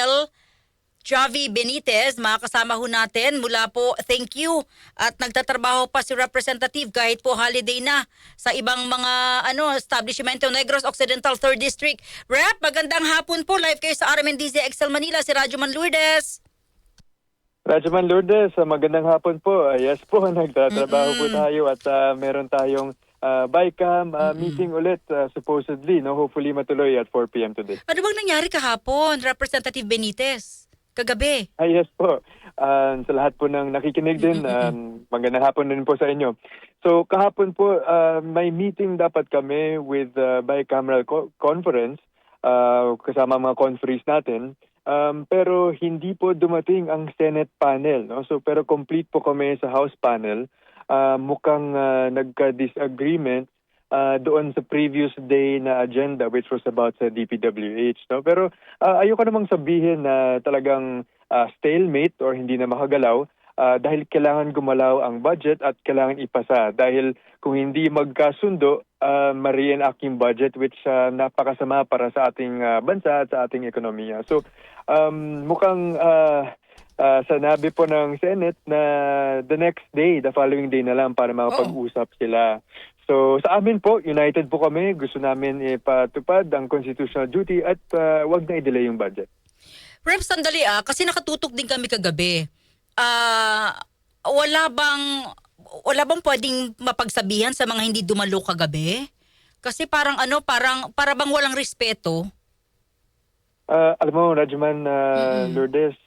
Colonel Javi Benitez, makakasama ho natin mula po, thank you. At nagtatrabaho pa si Representative kahit po holiday na sa ibang mga establishmento, Negros Occidental 3rd District. Rep, magandang hapon po. Live kayo sa RMNDZ XL Manila, si Rajuman Lourdes. Rajuman Lourdes, magandang hapon po. Yes po, nagtatrabaho po tayo at meron tayong BICAM meeting ulit supposedly. No? Hopefully matuloy at 4 p.m. today. Ano bang nangyari kahapon, Representative Benitez? Kagabi. Yes po. Sa lahat po ng nakikinig din, magandang hapon din po sa inyo. So kahapon po, may meeting dapat kami with bicameral conference kasama mga conferees natin. Pero hindi po dumating ang Senate panel. No? So, pero complete po kami sa House panel. Mukhang nagka-disagreement doon sa previous day na agenda which was about sa DPWH. No? Pero ayoko namang sabihin na talagang stalemate or hindi na makagalaw dahil kailangan gumalaw ang budget at kailangan ipasa. Dahil kung hindi magkasundo, ma-reenact yung budget which napakasama para sa ating bansa at sa ating ekonomiya. So mukhang sanabi po ng Senate na the next day, the following day na lang para makapag-usap sila. So sa amin po, united po kami. Gusto namin ipatupad ang constitutional duty at wag na i-delay yung budget. Rep, sandali kasi nakatutok din kami kagabi. Wala bang pwedeng mapagsabihan sa mga hindi dumalo kagabi? Kasi parang para bang walang respeto. Alam mo, Rajuman Lourdes,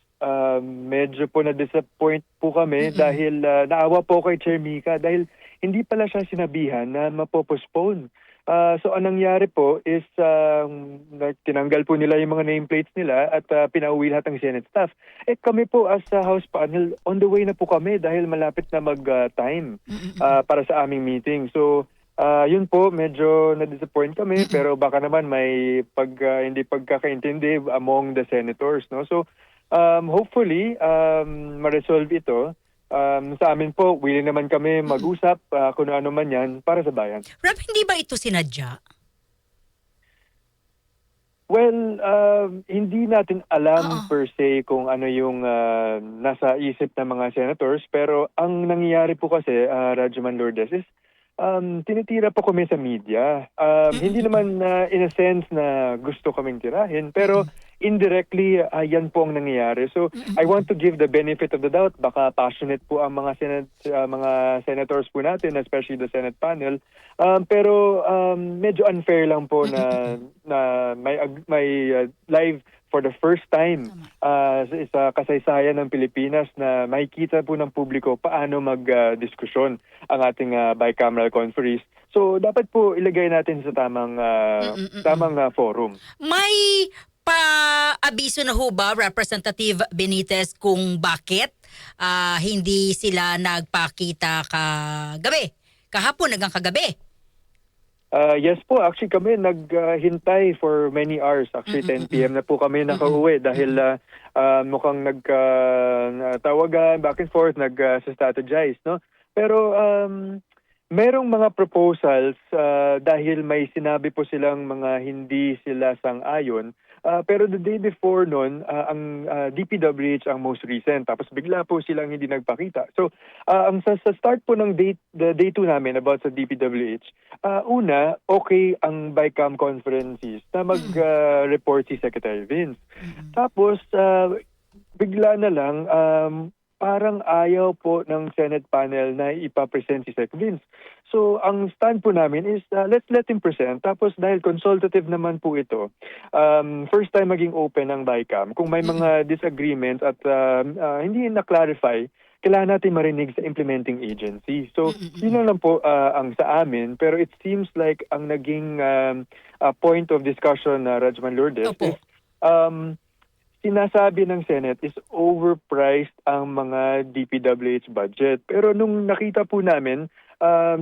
medyo po na-disappoint po kami dahil naawa po kay Chair Mika dahil hindi pala siya sinabihan na mapopostpone. So anong nangyari po is tinanggal po nila yung mga nameplates nila at pinauwi lahat ng Senate staff. Kami po as House panel, on the way na po kami dahil malapit na mag-time para sa aming meeting. So yun po, medyo na-disappoint kami pero baka naman may hindi pagkakaintindi among the senators. No? So hopefully ma-resolve ito. Sa amin po, willing naman kami mag-usap kung ano man yan para sa bayan. Rep, hindi ba ito sinadya? Well, hindi natin alam per se kung ano yung nasa isip ng mga senators pero ang nangyayari po kasi, Rajuman Lourdes, is tinitira po kami sa media. Hindi naman in a sense na gusto kaming tirahin pero indirectly, yan po ang nangyayari. So, I want to give the benefit of the doubt. Baka passionate po ang mga senators po natin, especially the Senate panel. Pero medyo unfair lang po na may live for the first time sa kasaysayan ng Pilipinas na makikita po ng publiko paano mag-diskusyon ang ating bicameral conferees. So, dapat po ilagay natin sa tamang forum. May pa-abiso na ho ba, Representative Benitez, kung bakit hindi sila nagpakita kahapon hanggang kagabi? Yes po, actually kami naghintay for many hours. Actually 10 p.m. na po kami nakauwi dahil mukhang nagtawagan back and forth, nag-strategize. No? Pero merong mga proposals dahil may sinabi po silang mga hindi sila sang-ayon. Pero the day before nun, ang DPWH ang most recent. Tapos bigla po silang hindi nagpakita. So, ang sa start po ng day 2 namin about sa DPWH, una, okay ang BICAM conferences na mag-report si Secretary Vince. Tapos, bigla na lang, parang ayaw po ng Senate panel na ipapresent si Sec Vince. So, ang stand po namin is let's let him present. Tapos dahil consultative naman po ito, first time maging open ang BICAM. Kung may mga disagreements at hindi na-clarify, kailangan natin marinig sa implementing agency. So, yun lang po ang sa amin. Pero it seems like ang naging point of discussion na Rajuman Lourdes is sinasabi ng Senate is overpriced ang mga DPWH budget. Pero nung nakita po namin,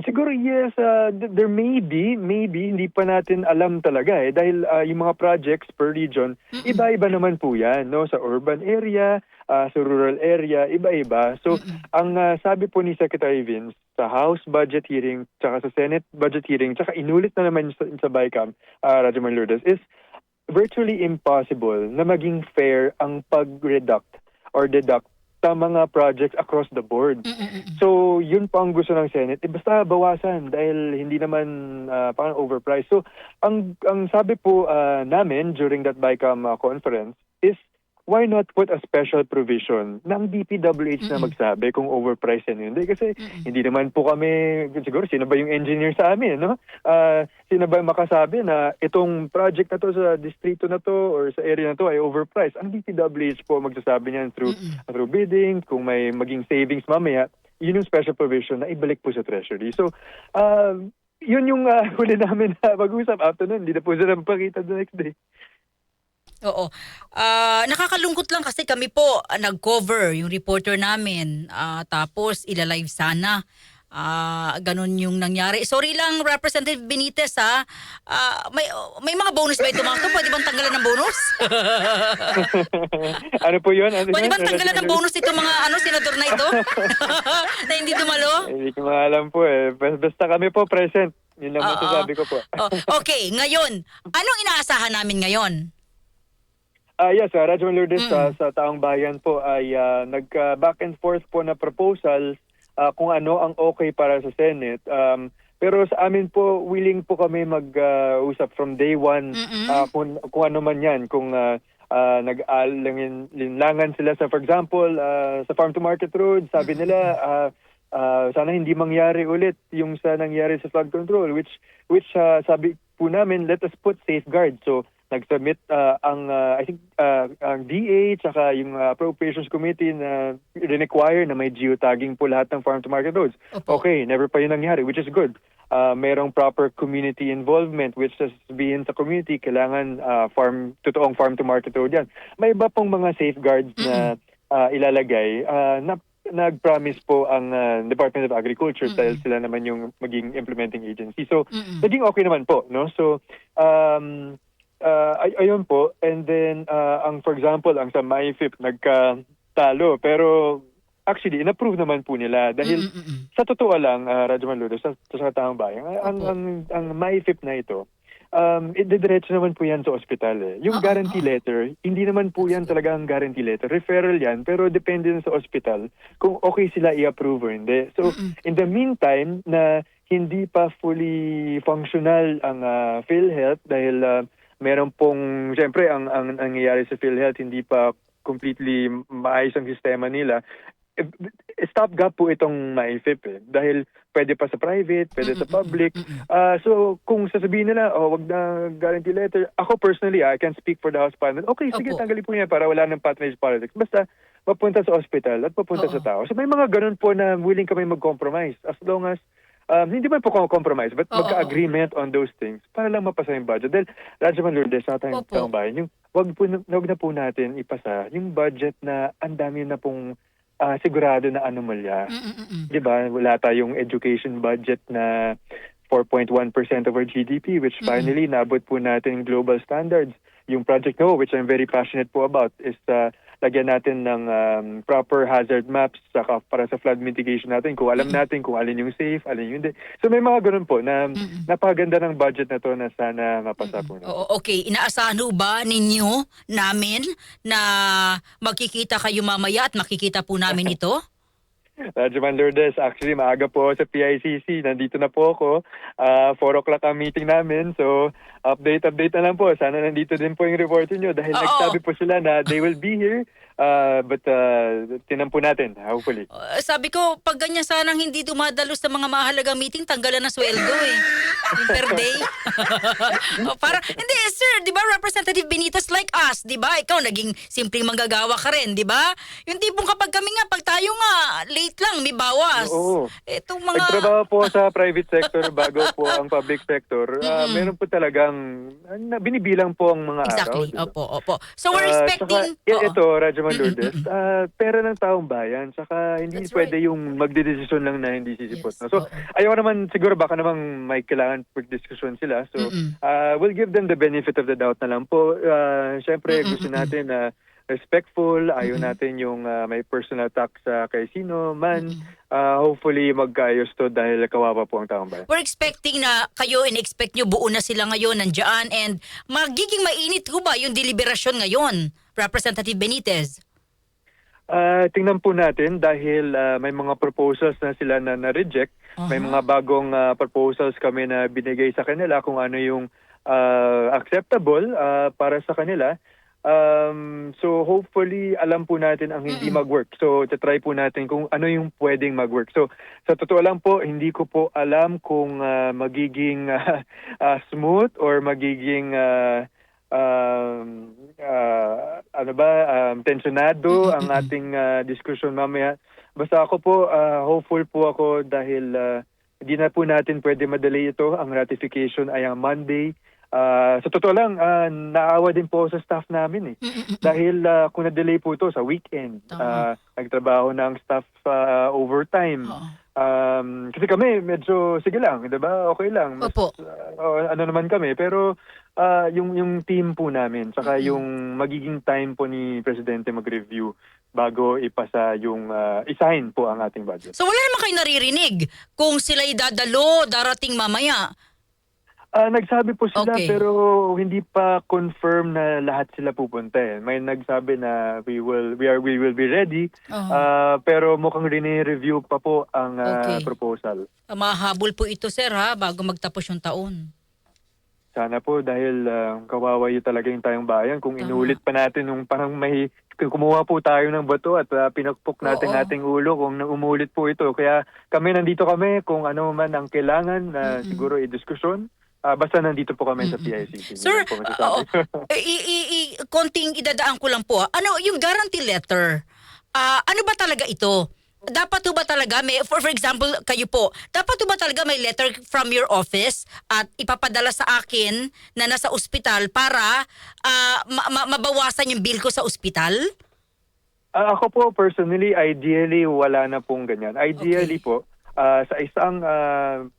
siguro yes, there may be, hindi pa natin alam talaga dahil yung mga projects per region, iba-iba naman po yan, no? Sa urban area, sa rural area, iba-iba. So, ang sabi po ni Secretary Vince sa House budget hearing, tsaka sa Senate budget hearing, tsaka inulit na naman sa BICAM, Rajuman Lourdes, is virtually impossible na maging fair ang pag-reduct or deduct sa mga projects across the board. So, yun po ang gusto ng Senate. Basta bawasan dahil hindi naman parang overpriced. So, ang sabi po namin during that BICAM conference is why not put a special provision na ang DPWH na magsabi kung overpriced yan yun. Kasi hindi naman po kami, siguro sino ba yung engineer sa amin, no? Sino ba yung makasabi na itong project na to sa distrito na to or sa area na to ay overpriced. Ang DPWH po magsasabi niyan through bidding, kung may maging savings mamaya, yun yung special provision na ibalik po sa Treasury. So, yun yung huli namin na mag-usap after nun. Hindi na po sila mapakita the next day. Oo. Nakakalungkot lang kasi kami po nag-cover yung reporter namin. Tapos ilalive sana. Ganun yung nangyari. Sorry lang, Representative Benitez ha. May mga bonus ba ito mga to? Pwede bang tanggalan ng bonus? Ano po yun? Pwede bang tanggalan ng bonus ito mga senador na ito? Na hindi dumalo? Hindi ko maalam po eh. Basta kami po present. Yun lang masasabi ko po. Okay, ngayon. Anong inaasahan namin ngayon? Yes, Radyo Lourdes sa Taong Bayan po ay nag-back and forth po na proposals kung ano ang okay para sa Senate. Pero sa amin po, willing po kami mag-usap from day one kung ano man yan. Kung nag-alinlangan sila sa, for example, sa Farm to Market Road, sabi nila, sana hindi mangyari ulit yung sa nangyari sa flood control, which sabi po namin, let us put safeguards. So, nag-submit ang DA tsaka yung Appropriations Committee na require na may geotagging po lahat ng farm-to-market roads. Okay, never pa yun nangyari, which is good. Merong proper community involvement, which sabihin sa community, kailangan totoong farm-to-market road yan. May iba pong mga safeguards na ilalagay na nag-promise po ang Department of Agriculture dahil sila naman yung maging implementing agency. So, naging okay naman po, no? So, ayun po. And then, for example, ang sa MyFIP nagkatalo. Pero, actually, in-approve naman po nila. Dahil, sa totoo lang, Radyo Lourdes, sa Taong Bayan, ang MyFIP na ito, diretso naman po yan sa ospital. Yung guarantee letter, hindi naman po yan talaga ang guarantee letter. Referral yan, pero depende sa ospital kung okay sila i-approve or hindi. So, in the meantime, na hindi pa fully functional ang PhilHealth dahil meron pong, siyempre, ang nangyayari sa PhilHealth, hindi pa completely maayos ang sistema nila. Stopgap po itong MyFIP dahil pwede pa sa private, pwede sa public. So, kung sasabihin nila, wag na guarantee letter, ako personally, I can speak for the House Parliament. Okay, sige, tanggalin po niya para wala ng patronage politics. Basta, mapunta sa hospital at papunta sa tao. So, may mga ganun po na willing kami mag-compromise as long as hindi man po compromise, but magka-agreement on those things para lang mapasa yung budget. Dahil, Radyo Lourdes, sa Taong Bayan, yung wag na po natin ipasa yung budget na ang dami na pong sigurado na anomalya. Diba? Wala tayong education budget na 4.1% of our GDP, which finally nabot po natin global standards. Yung Project NO, which I'm very passionate po about, is lagyan natin ng proper hazard maps para sa flood mitigation natin. Kung alam natin kung alin yung safe, alin yung hindi. So may mga ganun po na napakaganda ng budget na to na sana mapasa po. Okay, inaasahan ho ba ninyo namin na magkikita kayo mamaya at makikita po namin ito? Radyo Lourdes, actually maaga po sa PICC. Nandito na po ako. 4 o'clock ang meeting namin. So, update na lang po. Sana nandito din po yung reporter nyo dahil nagsabi po sila na they will be here. But tinampo natin, hopefully. Sabi ko, pag ganyan sanang hindi dumadalo sa mga mahalagang meeting, tanggalan na sweldo eh. Yung per day. Hindi, sir, di ba, Representative Benitez, like us, di ba? Ikaw, naging simpleng manggagawa ka rin, di ba? Yung tipong kapag kami nga, pag tayo nga, late lang, may bawas. Oo. Itong mga... Nagtrabaho po sa private sector bago po ang public sector. Meron po talagang binibilang po ang mga exactly. araw. Diba? Opo. So we're expecting... Ito, Radyo Lourdes, pera ng taong bayan, saka hindi pwede yung magdedesisyon lang na hindi sisipot. Yes. So, ayaw naman, siguro baka naman may kailangan pag-diskusyon sila. So, we'll give them the benefit of the doubt na lang po. Siyempre, gusto natin na respectful, ayaw natin yung may personal attack sa kay sino man. Hopefully magkaayos to dahil kawawa po ang taong bayan. We're expecting na kayo, in-expect nyo buo na sila ngayon nandiyan, and magiging mainit ho ba yung deliberasyon ngayon, Representative Benitez? Tingnan po natin dahil may mga proposals na sila na na-reject. May mga bagong proposals kami na binigay sa kanila kung ano yung acceptable para sa kanila. So hopefully alam po natin ang hindi mag-work. So try po natin kung ano yung pwedeng mag-work. So sa totoo lang po, hindi ko po alam kung magiging smooth or magiging tensionado ang ating diskusyon mamaya. Basta ako po, hopeful po ako dahil hindi na po natin pwede madali ito. Ang ratification ay ang Monday. Sa totoo lang, naawa din po sa staff namin Dahil kung na-delay po ito sa weekend, nagtrabaho na ang staff overtime. Kasi kami medyo, sige lang, diba? Okay lang. Opo. Ano naman kami. Pero yung team po namin, saka yung magiging time po ni Presidente mag-review bago ipasa yung isahin po ang ating budget. So wala naman kayo naririnig kung sila'y dadalo, darating mamaya. Nagsabi po sila Okay. pero hindi pa confirm na lahat sila pupunta. May nagsabi na we will be ready. Pero mukhang review pa po ang Okay. proposal. Mahabol po ito, sir, ha, bago magtapos yung taon. Sana po dahil kawawa yun talaga yung tayong bayan. Kung inulit pa natin nung parang may kumuha po tayo ng bato at pinakpok natin ating ulo kung umulit po ito. Kaya nandito kami kung ano man ang kailangan na siguro i-diskusyon. Basta nandito po kami sa PICC. Sir, Hindi lang po masasabi. konting idadaan ko lang po. Ano yung guarantee letter? Ano ba talaga ito? Dapat ba talaga may, for example, kayo po, dapat ba talaga may letter from your office at ipapadala sa akin na nasa ospital para mabawasan yung bill ko sa ospital? Ako po personally, ideally wala na pong ganyan. Ideally po, sa isang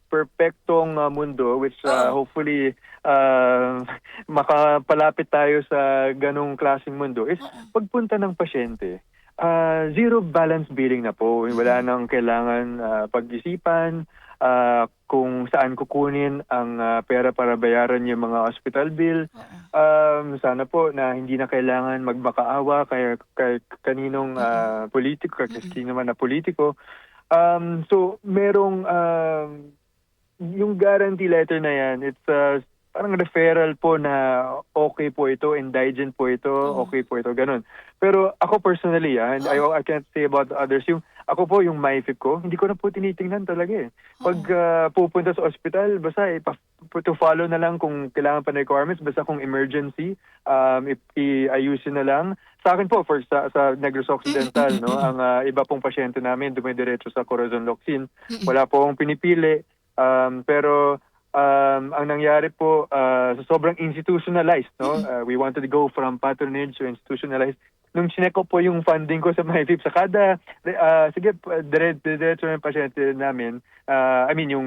perfectong mundo, which hopefully makapalapit tayo sa ganong klaseng mundo, is pagpunta ng pasyente, zero balance billing na po. Wala nang kailangan pag-isipan kung saan kukunin ang pera para bayaran yung mga hospital bill. Sana po na hindi na kailangan magmakaawa kay kaninong politiko, kay sino man na politiko. So merong yung guarantee letter na yan, it's parang referral po na okay po ito, indigent po ito, okay po ito, ganun. Pero ako personally, and I can't say about the others, ako po yung MyFIP ko, hindi ko na po tinitingnan talaga Pag pupunta sa ospital, basta to follow na lang kung kailangan pa na requirements, basta kung emergency, i-ayusin na lang. Sa akin po, sa Negros Occidental, no, ang iba pong pasyente namin dumidiretso sa Corazon Locsin. Wala po akong pinipili. Pero ang nangyari po sa sobrang institutionalized, no? We wanted to go from patronage to institutionalized. Nung chinek ko po yung funding ko sa MyFIP, sa kada diretso ng pasyente namin, yung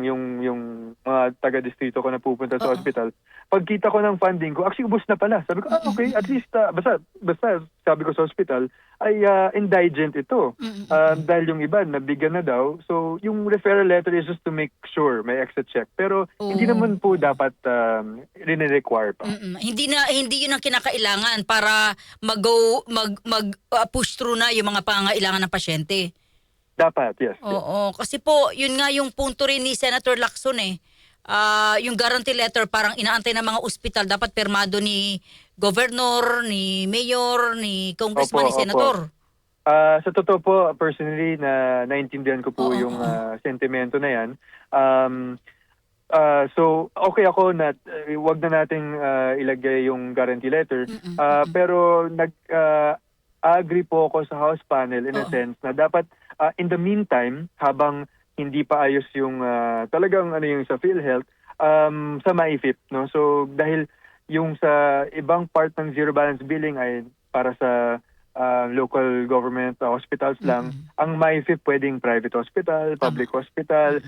mga taga-distrito ko na pupunta sa hospital, pagkita ko ng funding ko, actually ubos na pala. Sabi ko, okay, at least basta sabi ko sa hospital ay indigent ito. Dahil yung iba nabigyan na daw. So yung referral letter is just to make sure may extra check. Pero hindi naman po dapat rin-require pa. Hindi yun ang kinakailangan para push through na yung mga pangangailangan ng pasyente. Dapat, yes. Oo, kasi po yun nga yung punto rin ni Senator Lacson yung guarantee letter parang inaantay ng mga ospital dapat pirmado ni governor, ni mayor, ni congressman, ni senator. Sa totoo po, personally, naintindihan ko po yung sentimento na yan. So, okay ako na wag na nating ilagay yung guarantee letter. Pero agree po ako sa House panel in a sense na dapat in the meantime, habang hindi pa ayos yung talagang yung sa PhilHealth, sa MyFIP, no? So, dahil yung sa ibang part ng zero balance billing ay para sa local government hospitals lang. Ang MyFIP pwedeng private hospital, public hospital,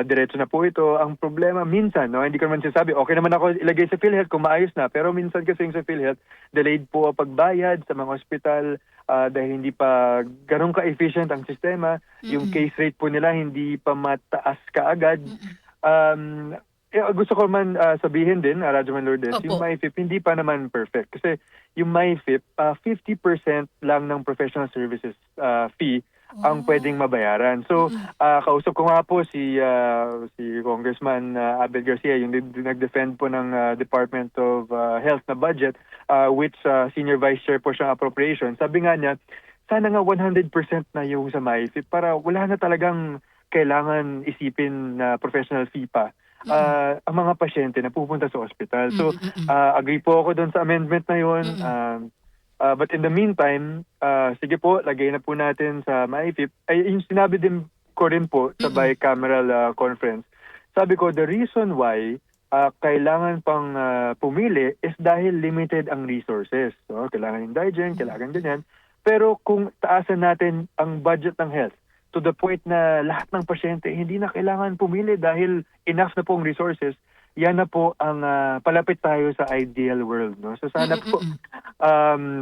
diretso na po ito. Ang problema minsan, no, hindi ko naman sinasabi, okay naman ako ilagay sa PhilHealth kung maayos na, pero minsan kasi yung sa PhilHealth, delayed po ang pagbayad sa mga hospital dahil hindi pa ganun ka-efficient ang sistema. Yung case rate po nila hindi pa mataas kaagad. Gusto ko man sabihin din, Radyo Man Lourdes, Opo. yung MyFIP hindi pa naman perfect. Kasi yung MyFIP, 50% lang ng professional services fee ang pwedeng mabayaran. So, kausap ko nga po si Congressman Abel Garcia, yung nag-defend po ng Department of Health na budget, which Senior Vice Chair po siyang appropriation. Sabi nga niya, sana nga 100% na yung sa MyFIP para wala na talagang kailangan isipin na professional fee pa. Ang mga pasyente na pupunta sa ospital. So, agree po ako doon sa amendment na yun. But in the meantime, sige po, lagay na po natin sa MyFIP. Ay, yung sinabi din ko rin po sa bicameral conference. Sabi ko, the reason why kailangan pang pumili is dahil limited ang resources. So, kailangan indigent, kailangan ganyan. Pero kung taasan natin ang budget ng health, to the point na lahat ng pasyente hindi na kailangan pumili dahil enough na pong resources, yan na po ang palapit tayo sa ideal world. No? So sana po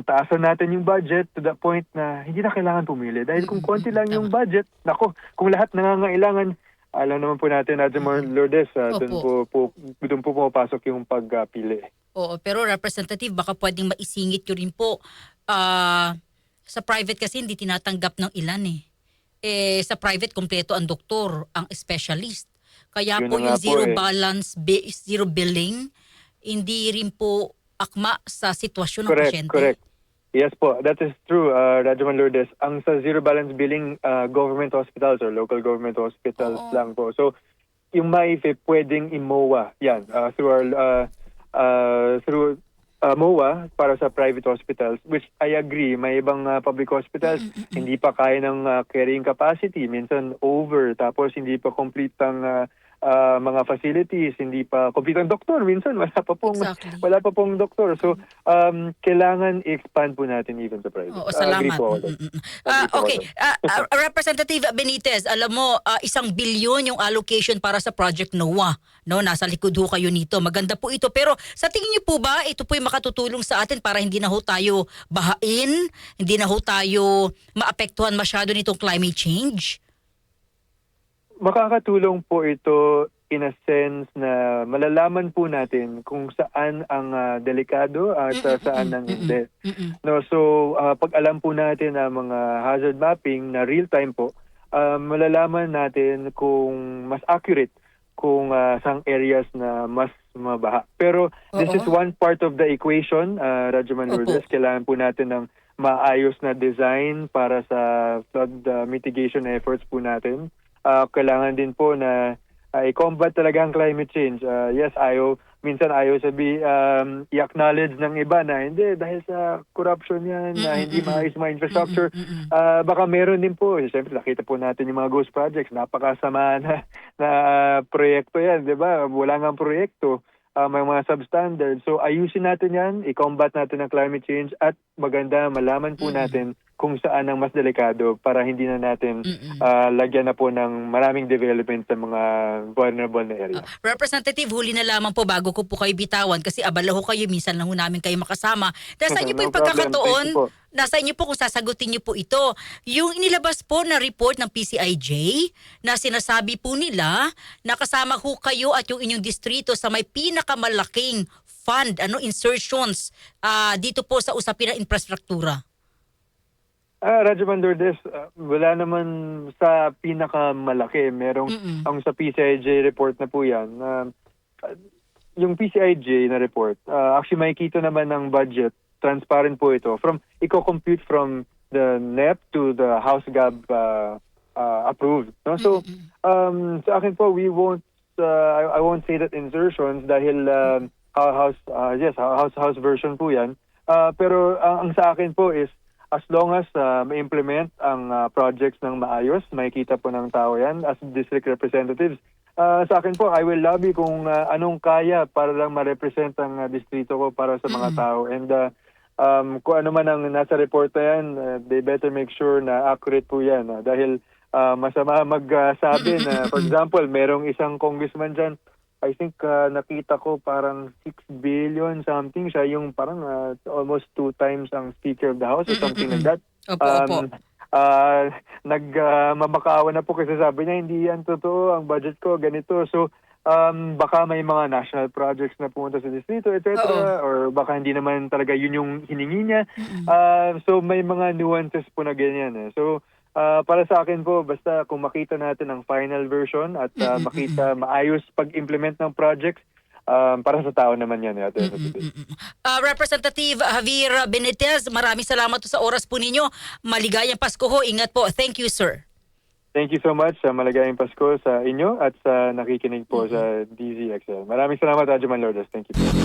taasan natin yung budget to the point na hindi na kailangan pumili. Dahil kung konti lang yung budget, nako, kung lahat nangangailangan, alam naman po natin, Radyo Man Lourdes, doon po pumapasok yung pagpili. Oo, pero Representative, baka pwedeng maisingit nyo rin po. Sa private kasi hindi tinatanggap ng ilan eh. Sa private, kompleto ang doktor, ang specialist. Kaya Yun po na nga yung zero po, balance, zero billing, hindi rin po akma sa sitwasyon ng pasyente. Correct. Yes po, that is true, Radyo Man Lourdes. Ang sa zero balance billing, government hospitals or local government hospitals lang po. So, yung MyFIP pwedeng i-MOA yan through MOA para sa private hospitals, which I agree, may ibang public hospitals hindi pa kaya ng carrying capacity, minsan over, tapos hindi pa complete ang mga facilities, hindi pa complete ang doktor, minsan wala pa pong doktor. So kailangan i-expand po natin even sa private. Oo, salamat. Agree po ako. Okay, Representative Benitez, alam mo, 1 bilyon yung allocation para sa Project NOAA. No, nasa likod ho kayo nito. Maganda po ito. Pero sa tingin niyo po ba, ito po yung makatutulong sa atin para hindi na ho tayo bahain, hindi na ho tayo maapektuhan masyado nitong climate change? Makakatulong po ito in a sense na malalaman po natin kung saan ang delikado at saan ang hindi. No, so pag alam po natin ang mga hazard mapping na real time po, malalaman natin kung mas accurate kung saang areas na mas mabaha. Pero this is one part of the equation, Radyo Man Lourdes. Kailangan po natin ng maayos na design para sa flood mitigation efforts po natin. Kailangan din po na i-combat talaga ang climate change. Yes, minsan ayaw i-acknowledge ng iba na hindi dahil sa corruption yan, na hindi maayos mga infrastructure. Baka meron din po. Siyempre, nakita po natin yung mga ghost projects. Napakasama na proyekto yan, di ba? Wala nga proyekto. May mga substandard. So, ayusin natin yan, i-combat natin ang climate change at maganda malaman po natin kung saan ang mas delikado para hindi na natin lagyan na po ng maraming development sa mga vulnerable na area. Representative, huli na lamang po bago ko po kayo bitawan kasi abala ho kayo, minsan lang ho namin kayo makasama. Dahil sa inyo po yung pagkakataon, nasa inyo po kung sasagutin niyo po ito. Yung inilabas po na report ng PCIJ na sinasabi po nila na kasama ho kayo at yung inyong distrito sa may pinakamalaking fund, insertions dito po sa usapin ng infrastruktura. Radyo Man Lourdes, wala naman sa pinakamalaki. Merong ang sa PCIJ report na po yan. Yung PCIJ na report, actually makikita naman ng budget, transparent po ito. Iko-compute from the NEP to the House Gab approved. No? So, sa akin po, I won't say that insertions dahil House version po yan. Pero ang sa akin po is, as long as ma-implement ang projects ng maayos, makikita po ng tao yan as district representatives. Sa akin po, I will lobby kung anong kaya para lang ma-represent ang distrito ko para sa mga tao. And kung ano man ang nasa report na yan, they better make sure na accurate po yan. Dahil masama magsabi na, for example, merong isang congressman dyan, I think nakita ko parang 6 billion something. Siya yung parang almost 2 times ang Speaker of the House or something like that. Opo. Mabakawan na po kasi sabi niya, hindi yan totoo, ang budget ko ganito. So, baka may mga national projects na pumunta sa distrito, etc. Or baka hindi naman talaga yun yung hiningi niya. So, may mga nuances po na ganyan. So, para sa akin po, basta kung makita natin ang final version at makita maayos pag-implement ng projects, para sa tao naman yan. Representative Javier Benitez, maraming salamat sa oras po ninyo. Maligayang Pasko ho. Ingat po. Thank you, sir. Thank you so much. Maligayang Pasko sa inyo at sa nakikinig po sa DZXL. Maraming salamat, Radyo Manlordas. Thank you.